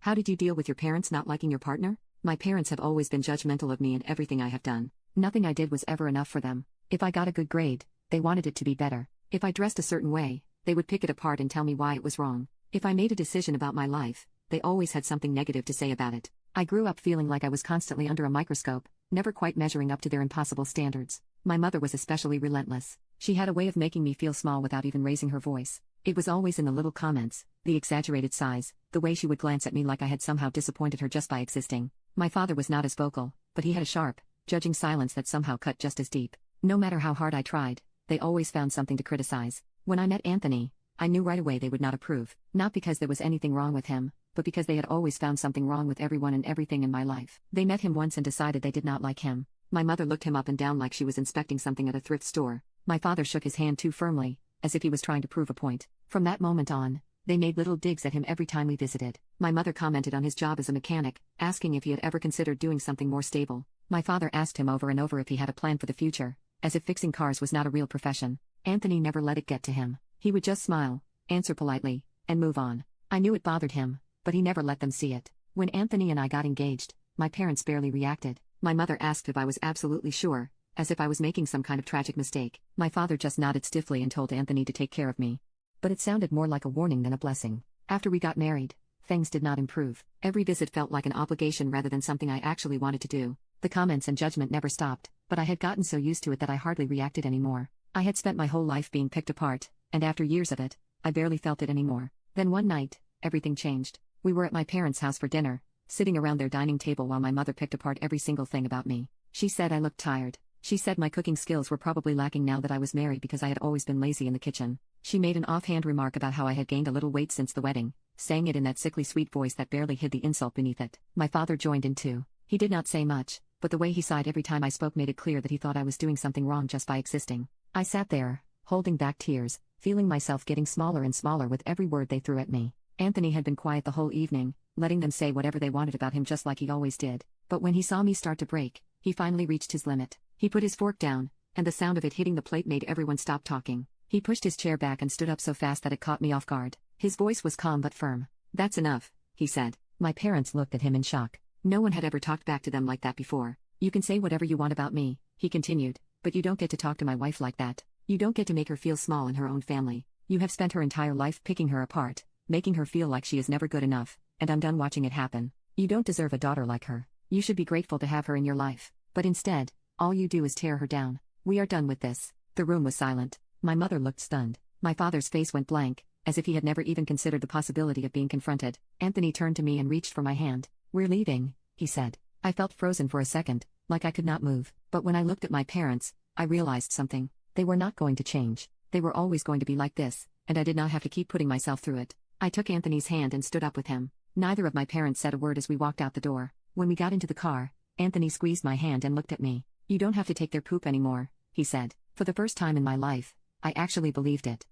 How did you deal with your parents not liking your partner? My parents have always been judgmental of me and everything I have done. Nothing I did was ever enough for them. If I got a good grade, they wanted it to be better. If I dressed a certain way, they would pick it apart and tell me why it was wrong. If I made a decision about my life, they always had something negative to say about it. I grew up feeling like I was constantly under a microscope, never quite measuring up to their impossible standards. My mother was especially relentless. She had a way of making me feel small without even raising her voice. It was always in the little comments, the exaggerated sighs, the way she would glance at me like I had somehow disappointed her just by existing. My father was not as vocal, but he had a sharp, judging silence that somehow cut just as deep. No matter how hard I tried, they always found something to criticize. When I met Anthony, I knew right away they would not approve, not because there was anything wrong with him, but because they had always found something wrong with everyone and everything in my life. They met him once and decided they did not like him. My mother looked him up and down like she was inspecting something at a thrift store. My father shook his hand too firmly, as if he was trying to prove a point. From that moment on, they made little digs at him every time we visited. My mother commented on his job as a mechanic, asking if he had ever considered doing something more stable. My father asked him over and over if he had a plan for the future, as if fixing cars was not a real profession. Anthony never let it get to him. He would just smile, answer politely, and move on. I knew it bothered him, but he never let them see it. When Anthony and I got engaged, my parents barely reacted. My mother asked if I was absolutely sure, as if I was making some kind of tragic mistake. My father just nodded stiffly and told Anthony to take care of me. But it sounded more like a warning than a blessing. After we got married, things did not improve. Every visit felt like an obligation rather than something I actually wanted to do. The comments and judgment never stopped, but I had gotten so used to it that I hardly reacted anymore. I had spent my whole life being picked apart, and after years of it, I barely felt it anymore. Then one night, everything changed. We were at my parents' house for dinner, sitting around their dining table while my mother picked apart every single thing about me. She said I looked tired. She said my cooking skills were probably lacking now that I was married because I had always been lazy in the kitchen. She made an offhand remark about how I had gained a little weight since the wedding, saying it in that sickly sweet voice that barely hid the insult beneath it. My father joined in too. He did not say much, but the way he sighed every time I spoke made it clear that he thought I was doing something wrong just by existing. I sat there, holding back tears, feeling myself getting smaller and smaller with every word they threw at me. Anthony had been quiet the whole evening, letting them say whatever they wanted about him just like he always did. But when he saw me start to break, he finally reached his limit. He put his fork down, and the sound of it hitting the plate made everyone stop talking. He pushed his chair back and stood up so fast that it caught me off guard. His voice was calm but firm. "That's enough," he said. My parents looked at him in shock. No one had ever talked back to them like that before. "You can say whatever you want about me," he continued, "but you don't get to talk to my wife like that. You don't get to make her feel small in her own family. You have spent her entire life picking her apart, making her feel like she is never good enough, and I'm done watching it happen. You don't deserve a daughter like her. You should be grateful to have her in your life. But instead, all you do is tear her down. We are done with this." The room was silent. My mother looked stunned. My father's face went blank, as if he had never even considered the possibility of being confronted. Anthony turned to me and reached for my hand. "We're leaving," he said. I felt frozen for a second, like I could not move. But when I looked at my parents, I realized something. They were not going to change. They were always going to be like this, and I did not have to keep putting myself through it. I took Anthony's hand and stood up with him. Neither of my parents said a word as we walked out the door. When we got into the car, Anthony squeezed my hand and looked at me. "You don't have to take their poop anymore," he said. For the first time in my life, I actually believed it.